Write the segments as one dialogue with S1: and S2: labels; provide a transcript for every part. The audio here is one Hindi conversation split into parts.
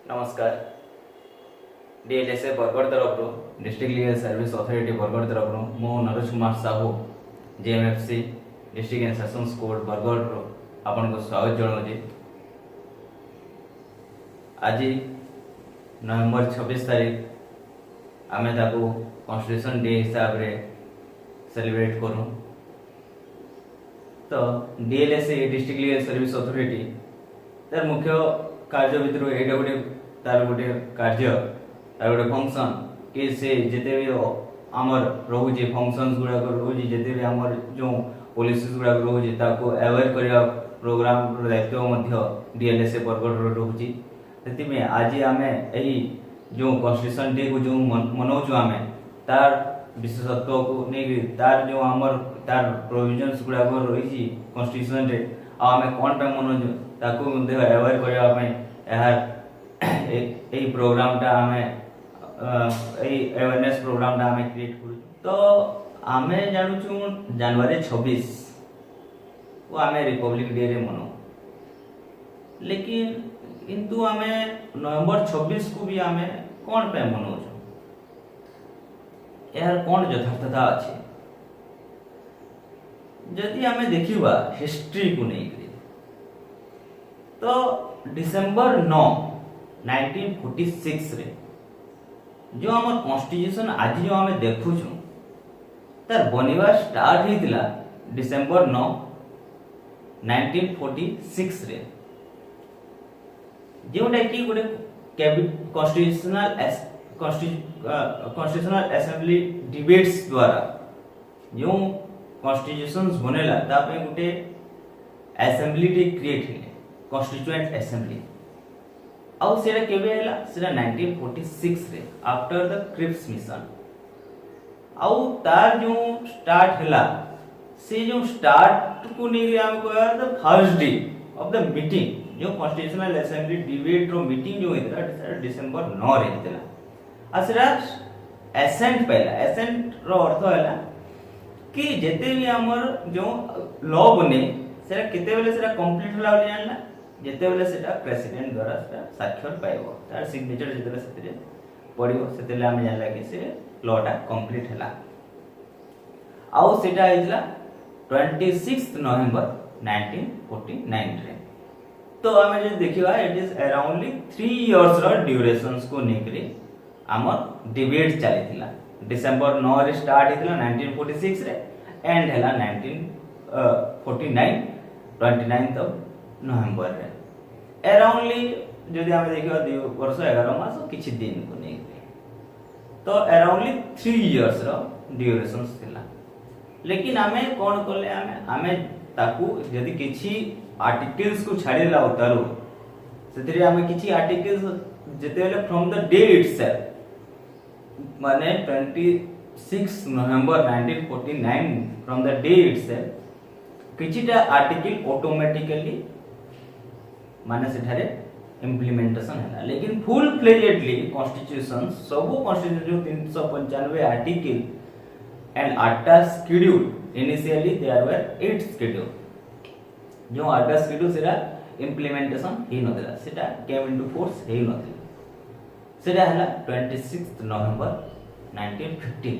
S1: नमस्कार। डीएलएसए बरगढ़ तरफ district legal service authority Bargarh तरफ मो Naresh Kumar Sahu JMFC district and sessions court Bargarh आपन को स्वागत जनाऊँ। आज नवेम्बर 26 तारीख आमे ताको कॉन्स्टिट्यूशन डे हिसाब रे सेलिब्रेट करूँ। तो DLSA district legal service authority तार मुख्य कार्य भितर एटा गोटे तार गोटे कार्य तार गोटे फंक्शन कि से जिते भी आमर रोचे फंक्शंस गुड़ाक रोचे जिते भी आमर जो पॉलिसीज गुड़ाक रोचे ताको अवेयर करने प्रोग्राम दायित्व डीएलएसए बरगढ़ रोचे। से आज आम यही जो कॉन्स्टिट्यूशन डे को जो मनाऊँ आम तार विशेषत्व को नहीं तार जो आमर तार प्रोविजन्स गुड़ाक रही कॉन्स्टिट्यूशन रे आम कौन पे मनाऊँ ताको अवेयर करने प्रोग्रामटा आम अवेयरनेस प्रोग्रामटा आम क्रिएट कर। तो आम जानूँ जनवरी 26 को आम रिपब्लिक डे रे मनाऊँ, लेकिन किंतु आम नवेम्बर 26 को भी आम कौन पे मनाऊँ यार कौन यथार्थता अच्छे जदि आम देखा हिस्ट्री को नहीं तो डिसेंबर 9 1946 रे जो आम कॉन्स्टिट्यूशन आज जो आम देखु तार बनवा स्टार्ट होता डिसेंबर 9 1946 रे जोटा कि गोटे कॉन्स्टिट्यूशनल असेंबली डिबेट्स द्वारा जो कॉन्स्टिट्यूशन बनेला तापे गोटे असेंबली क्रिएट है कॉन्स्टिट्यूएंट असेंबली आउ सेटा केबे हैला सेटा 1946 रे आफ्टर द क्रिप्स मिशन आउ तार जो स्टार्ट हैला से जो स्टार्ट को नहीं हम को the first day of the meeting जो कॉन्स्टिट्यूशनल असेंबली डिबेट रो मीटिंग जो हेतला सेटा डिसेंबर 9 रे हेतला आ सेटा एसेंट पहला एसेंट रो अर्थ हैला कि जेते भी हमर जो लॉ बने सेटा केते बेले सेटा कंप्लीट होला बोली जानला जेते बेले सेटा प्रेसिडेंट द्वारा सेटा स्वाक्षर पाइबो तार सिग्नेचर जेते बेले सेते पडिबो सेते हम जानला कि से लॉटा कंप्लीट हला आउ सेटा आइतला 26 नवंबर 1949 रे। तो हमें जे देखिबा इट इज अराउंडली 3 इयर्स रो ड्यूरेशंस को नेकरे हमर डिबेट चलितला डिसेंबर 9 रे स्टार्ट हितला 1946 रे एंड हला 1949 29th ऑफ नवंबर रे अराउंडली जदि हम देखिबा 2 वर्ष 11 मास किछि दिन को नै तो अराउंडली 3 इयर्स रो ड्यूरेशंस थिला। लेकिन आमे कोन करले आमे ताकू जदि किछि आर्टिकल्स को छाड़ेला उतारो सेतरी आमे किछि आर्टिकल्स जते बेले फ्रॉम द डे इटसेल्फ माने 26 November 1949 from the day itself किछिटा आर्टिकल ऑटोमेटिकली माने सेठारे इंप्लीमेंटेशन हैला। लेकिन फुल फ्लेजेडली कॉन्स्टिट्यूशन सब कॉन्स्टिट्यूशन 395 आर्टिकल एंड आटा schedule initially there were 8 schedule जो आटा शेड्यूल सेरा इंप्लीमेंटेशन ही नथिला सेटा केम इनटू फोर्स हे नथिला सेटा हैला 26 नवंबर 1950।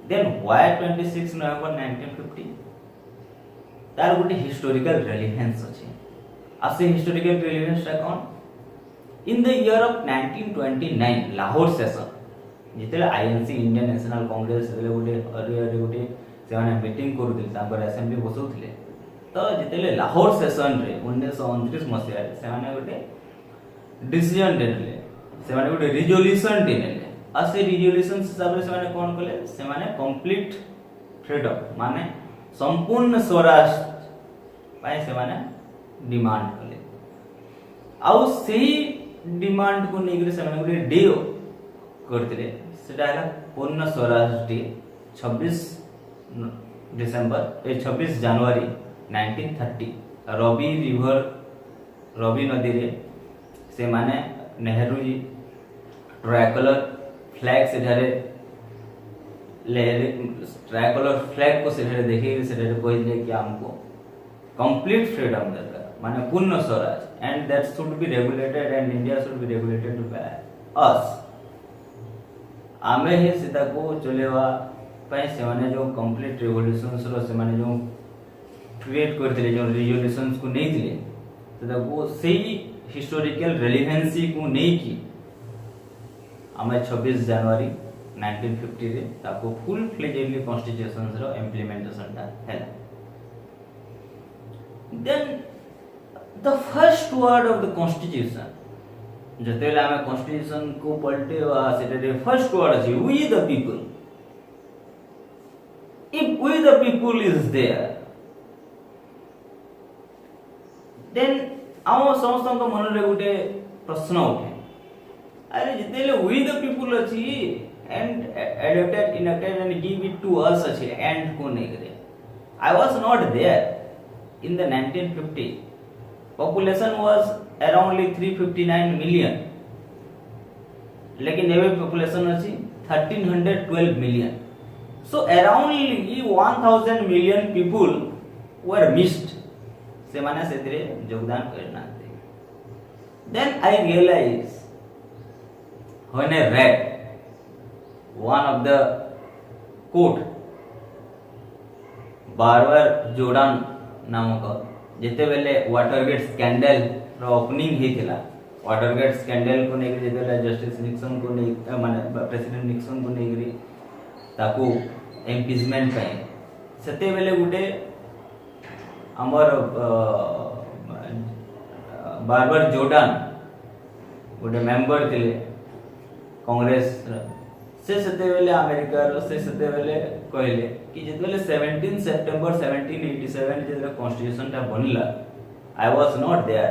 S1: देन व्हाई 26 नवंबर 1950 तार गोटे हिस्टोरिकल रेलेवेंस अछि आ से हिस्टोरिकल रेलेवेंस ता कोन in the year of 1929 Lahore session जिते आईएनसी इंडियन नेशनल कांग्रेस गोटे से मीटिंग करूथिले तांकर असेंबली बसौथिले तो जिते लाहौर सेशन रे 1929 मसिया से माने गोटे डिसीजन देले से माने गोटे रिजोल्यूशन देले आ से रिजोल्यूशन हिसाब से माने कोन कले से माने कंप्लीट फ्रीडम माने संपूर्ण स्वराज पाए से माने डिमांड कले आउ सेही डिमांड को नेगरे से माने गोटे डे करथिले सेटा हला पूर्ण स्वराज डे 26 जनवरी 1930 रवि नदी रे से माने Nehru ji tricolour flag सेठारे tricolour flag को सेठारे देखि सेठारे कहिले कि हमको कंप्लीट फ्रीडम दरकार माने पूर्ण Swaraj and that should be regulated and India should be regulated by us आमे ही सीता को चलेवा पाए से माने जो कंप्लीट रेवोल्यूशंस रो से माने जो क्रिएट करथिले जो रिजोल्यूशंस को नहीं थिले तो वो सही हिस्टोरिकल रेलेवेंसी को नहीं की आमे 26 जनवरी 1950 रे ताको फुल फ्लेजेडली कॉन्स्टिट्यूशन रो इम्प्लीमेंटेशन ता हैला then the first word of the constitution जतेले आमे कॉन्स्टिट्यूशन को पलटे वा सेटे फर्स्ट वर्ड अछि we the people if we the people is there then आम समस्त मन रे गोटे प्रश्न उठे अरे जतेले वी द पीपल अछि and adopted enacted and give it to us अछि एंड को नहीं करे I was not there in the 1950 population was around 359 million लेकिन एवे population अछि 1312 million so around 1000 million people were missed से माने सेतरे योगदान करना then I realized when I read one of the quote बारबार जोर्डान नामक जेते बेले वाटरगेट स्कैंडल रो ओपनिंग हेतिला वाटरगेट स्कैंडल को नेक जेतेला जस्टिस निक्सन को ने माने प्रेसिडेंट निक्सन को नेकरी ताको इम्पीचमेंट पे सेते बेले गुटे हमर बारबार जोर्डान गोटे मेंबर थिले कांग्रेस से सेते बेले अमेरिका रो से सेते बेले कहले कि जेते बेले 17 सितंबर 1787 जेते कॉन्स्टिट्यूशन ता बनला I was not there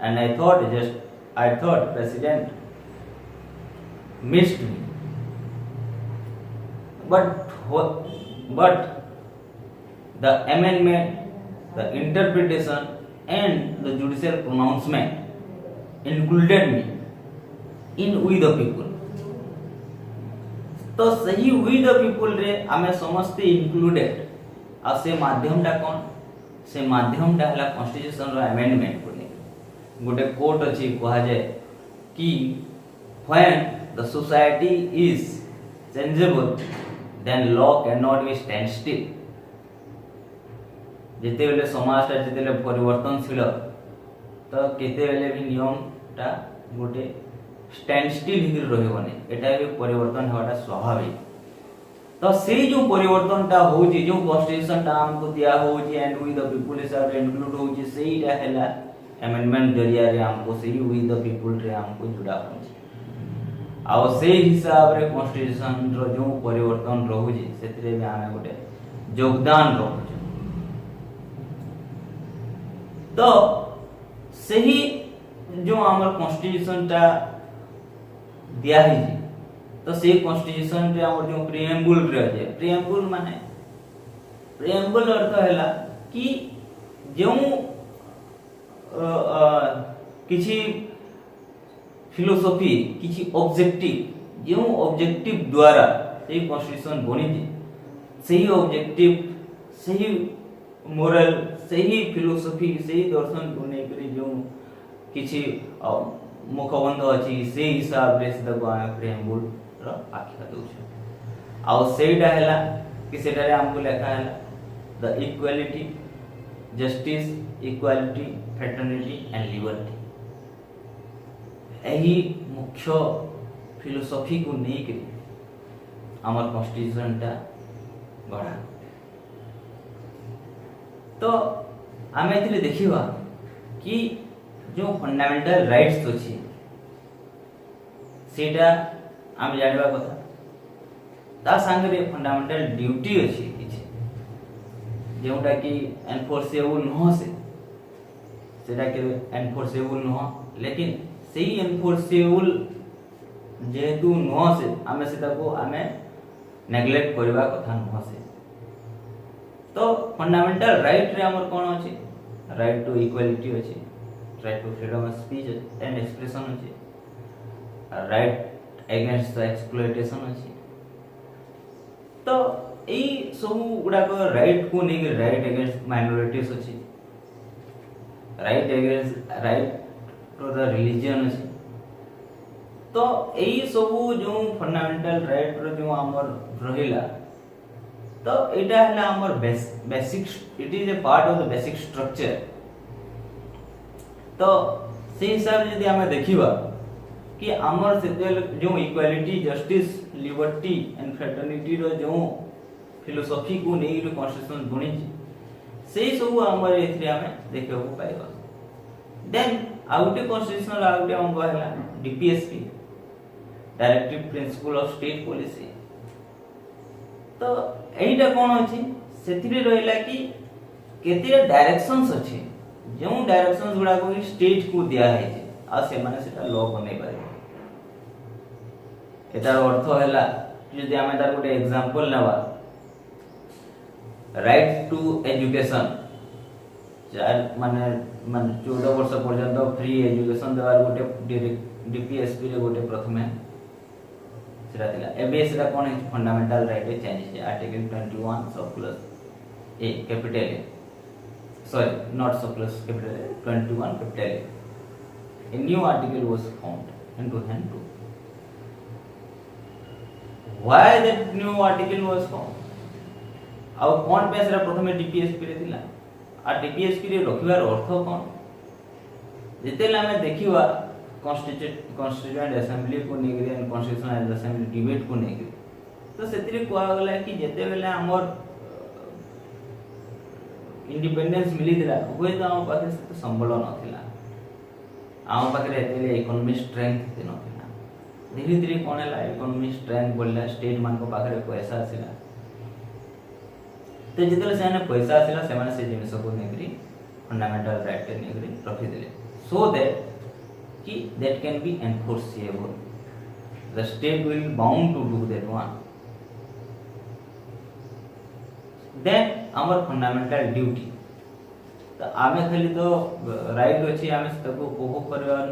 S1: and I thought president missed me but the amendment the interpretation and the judicial pronouncement included me in we the people तो सही वी द पीपल रे आमे समस्ते इंक्लूडेड आ से माध्यम ता कोन से माध्यम ता हला कॉन्स्टिट्यूशन रो अमेंडमेंट को ने गोटे कोर्ट अछि कहा जाय कि when the society is changeable then law can not be stand still जेते बेले समाज ता जेते बेले परिवर्तनशील तो केते बेले भी नियम ता गोटे स्टैंड स्टिल ही रहबने एटा भी परिवर्तन होवाटा स्वाभाविक तो से जो परिवर्तन ता होजी जो कॉन्स्टिट्यूशन ता हमको दिया होजी एंड वी द पीपल हिसाब रे इंक्लूड होजी सेईटा हैला अमेंडमेंट जरिया रे हमको सेही वी द पीपल रे हमको जुड़ा होजी आ से हिसाब रे कॉन्स्टिट्यूशन रो जो परिवर्तन रहूजी सेतरे भी आमे गोटे योगदान रहूजी तो सही जो हमर कॉन्स्टिट्यूशन ता दिया है तो से कॉन्स्टिट्यूशन रे हमर जो प्रीएम्बल रे जे प्रीएम्बल माने प्रीएम्बल अर्थ हैला कि जो किछि फिलोसॉफी किछि ऑब्जेक्टिव जो ऑब्जेक्टिव द्वारा से कॉन्स्टिट्यूशन बनी जे सही ऑब्जेक्टिव सही मोरल सही फिलोसॉफी सही दर्शन को नै करी जो किछि मुखबंध अछि से हिसाब रे से को प्रेमबुल रो आख्या दोछ आ सेटा हैला कि सेटा रे हमको लिखा हैला the equality justice equality fraternity and liberty एही मुख्य फिलोसॉफी को नै के हमर कॉन्स्टिट्यूशन ता गढ़ा तो आमे एथिले देखिबा कि जो फंडामेंटल राइट्स अछि सेटा हम जानबा कथा ता संगे फंडामेंटल ड्यूटी अछि किछि जेउटा कि एनफोर्सेबल न से सेटा के एनफोर्सेबल न लेकिन सही एनफोर्सेबल जेतु न से हमें सेटा को हमें नेग्लेक्ट करबा कथा न से तो फंडामेंटल राइट रे हमर कोन अछि राइट टू इक्वालिटी अछि right to freedom of speech and expression अछि right against the exploitation अछि तो एई सब गुडा को राइट को नै राइट अगेंस्ट माइनॉरिटीज अछि राइट टू द रिलीजन अछि। तो एई सब जो फंडामेंटल राइट रो जो हमर रहिला, तो एटा हला हमर basic, it is a part of the basic structure. तो से हिसाब जदि हमें देखिबा कि हमर से जो equality, justice, liberty and fraternity रो जो फिलोसॉफी को नै कॉन्स्टिट्यूशन बनी से सब हमर एथरे हमें देखिबा को पाइबा। देन आउटे कॉन्स्टिट्यूशन आउटे हम कहला DPSP, directive principle of state policy. तो एटा कोन अछि सेथिरे रहला कि केते डायरेक्शंस अछि, जो डायरेक्शंस गुडा को स्टेट को दिया है आ से माने सेटा लॉ बनै पारे। एटार अर्थ हैला जदि हमें तार गोटे एग्जांपल नेबा, राइट टू एजुकेशन, चाइल्ड माने 14 वर्ष पर्यंत फ्री एजुकेशन देवार गोटे डीपीएसपी रे गोटे प्रथमे सेटा दिला। एबे सेटा कोन है फंडामेंटल राइट ए चेंज है आर्टिकल 21 सब plus A capital A, sorry not so plus capital A, 21 capital A. A new article was found into hand 2. Why that new article was found? अब कौन पे सेरा प्रथमे डीपीएसपी रे दिला आ डीपीएसपी रे रखिबार अर्थ कोन? जेतेला हमें देखिबा कॉन्स्टिट्यूएंट असेंबली को Negri and constitutional assembly debate को नेगरी, तो सेतिरे कोआ गला कि जेते बेले हमर इंडिपेंडेंस मिली दिला होय तो हम पाखे से संबल नथिला, हम पाखे एतेले इकोनॉमिक स्ट्रेंथ थे नथिला। धीरे धीरे कोन हैला इकोनॉमिक स्ट्रेंथ बोलला, स्टेट मान को पाखे पैसा आसिला, तो जेतेले सेने पैसा आसिला से माने से जिनिस को नेगरी फंडामेंटल राइट के नेगरी रखि देले, सो दैट कि that can be enforceable, the state will bound to do that one. Then our fundamental duty, तो आमे खाली तो राइट अछि आमे सबको उपभोग करबा न,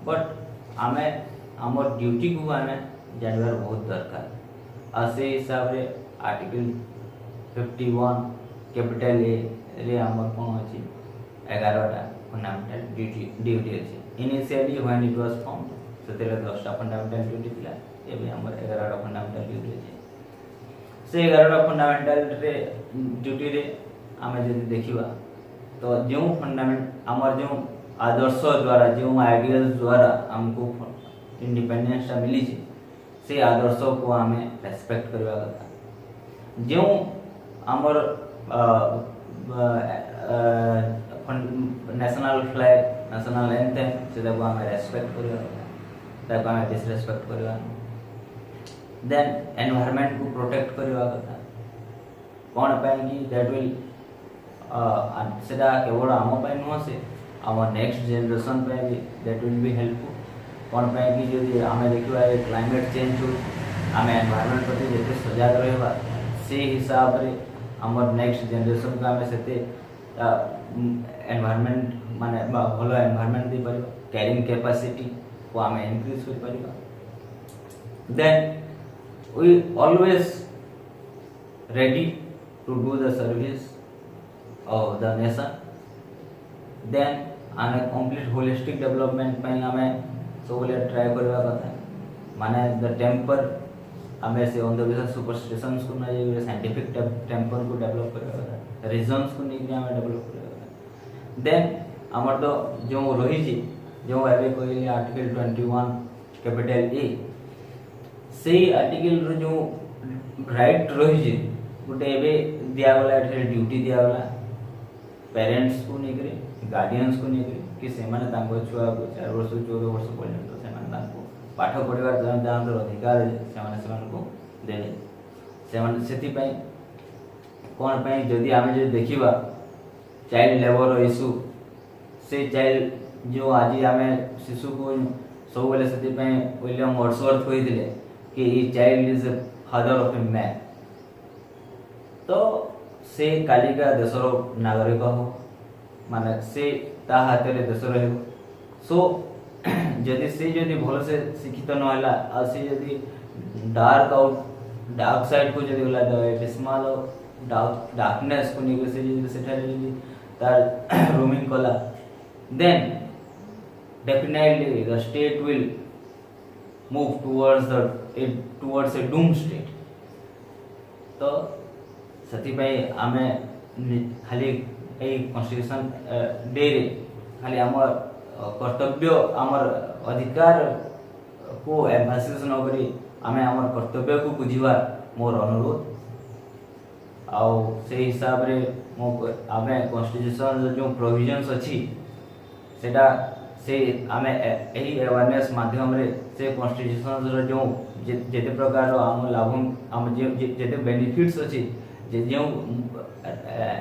S1: बट आमे हमर ड्यूटी को आमे जानवर बहुत दरकार। आ से हिसाब रे आर्टिकल 51 कैपिटल ए रे हमर कोन अछि 11 टा फंडामेंटल ड्यूटी अछि। Initially when it was found सेतेले 10 टा फंडामेंटल ड्यूटी थिला, एबे हमर 11 टा फंडामेंटल ड्यूटी अछि। से 11 टा फंडामेंटल रे ड्यूटी रे आमे जदि देखिबा तो जो फंडामेंट हमर जो आदर्श द्वारा जो आइडियल्स द्वारा हमको इंडिपेंडेंस ता मिली छै, से आदर्श को हमें रेस्पेक्ट करबा कथा। जो हमर नेशनल फ्लैग, नेशनल एंथम से को हमें रेस्पेक्ट करबा कथा, ताको हमें डिसरेस्पेक्ट करबा। देन एनवायरनमेंट को प्रोटेक्ट करबा कथा, कोन ପାଇଁ कि दैट विल सेटा केवल आम ପାଇଁ नुह से आम नेक्स्ट जनरेशन पे भी दैट विल बी हेल्पफुल। कोन ପାଇଁ कि जदि आमे देखिबा क्लाइमेट चेंज हो, आमे एनवायरनमेंट प्रति जेते सजग रहबा से हिसाब रे हमर नेक्स्ट जनरेशन को आमे सेते एनवायरनमेंट माने भलो एनवायरनमेंट दे परिबा, कैरिंग कैपेसिटी को आमे इंक्रीज कर परिबा। Then we always ready to do the service of the nation. Then आमे complete holistic development ପାଇଁ आमे सबले ट्राई करबा कथा, माने द टेम्पर आमे से अंधविश्वास सुपरस्टिशंस को नै साइंटिफिक टेम्पर को डेवलप करबा कथा, रीजंस को नै आमे डेवलप करबा कथा। देन हमर तो जो रही छी जो एबे कहले आर्टिकल 21 कैपिटल ए, से आर्टिकल रो जो राइट रही छै गोटे एबे दिया वाला ड्यूटी दिया वाला पेरेंट्स को नै करे, गार्डियंस को नै करे कि से माने तांको छुआ को 4 वर्ष 14 वर्ष पर्यंत से माने तांको पाठ पढिबार जन अधिकार से माने से माने को देले। से माने सेति पई कोन पई जदि आमे जे देखिबा चाइल्ड लेबर इशू, से चाइल्ड जो आज आमे शिशु को सब बेले सेति पई विलियम वर्ड्सवर्थ कहि दिले कि ई child is the father of a man. तो से कालिका देशर नागरिक हो, माने से ता हाथ रे देश रहबो। सो जदि से जदि भल से शिक्षित न होला आ से जदि डार्क साइड को जदि होला द डिस्मल डार्कनेस को निके से जदि सेठारे जदि तार रूमिंग कला then definitely the state will move towards a doom state. तो ସେଥିପାଇଁ ଆମେ ଖାଲି ଏଇ କନଷ୍ଟିଟ୍ୟୁସନ୍ ଡେରେ ଖାଲି ଆମର କର୍ତ୍ତବ୍ୟ ଆମର ଅଧିकारକୁ ଏମ୍ଫାସିସ୍ ନ କରି ଆମେ ଆମର କର୍ତ୍ତବ୍ୟକୁ ବୁଝିବା ମୋର ଅନୁରୋଧ। ଆଉ ସେଇ ହିସାବରେ ଆମେ କନଷ୍ଟିଟ୍ୟୁସନ୍ର ଯେଉଁ ପ୍ରୋଭିଜନ୍ସ ଅଛି ସେଇଟା ସେ ଆମେ ଏହି ଆୱାରନେସ୍ ମାଧ୍ୟମରେ ସେ କନଷ୍ଟିଟ୍ୟୁସନ୍ର ଯେଉଁ ଯେତେ ପ୍ରକାର ଆମ ଲାଭ ଆମ ଯେତେ ବେନିଫିଟ୍ସ ଅଛି ଯେଉଁ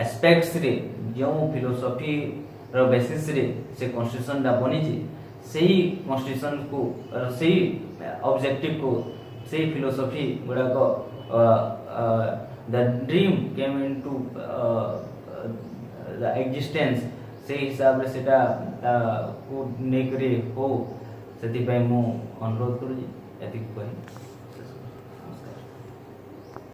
S1: ଆସ୍ପେକ୍ଟସରେ ଯେଉଁ ଫିଲୋସଫିର ବେସିସ୍ରେ ସେ କନଷ୍ଟିଟ୍ୟୁସନ୍ଟା ବନିଛି ସେହି କନଷ୍ଟିଟ୍ୟୁସନ୍କୁ ସେଇ ଅବଜେକ୍ଟିଭକୁ ସେଇ ଫିଲୋସଫି ଗୁଡ଼ାକ ଦ ଡ୍ରିମ୍ କେମ୍ ଇନ୍ଟୁ ଦ ଏକ୍ଜିଷ୍ଟେନ୍ସ ସେଇ ହିସାବରେ ସେଇଟାକୁ ନେଇକରି ହଉ ସେଥିପାଇଁ ମୁଁ ଅନୁରୋଧ କରୁଛି ଏତିକି।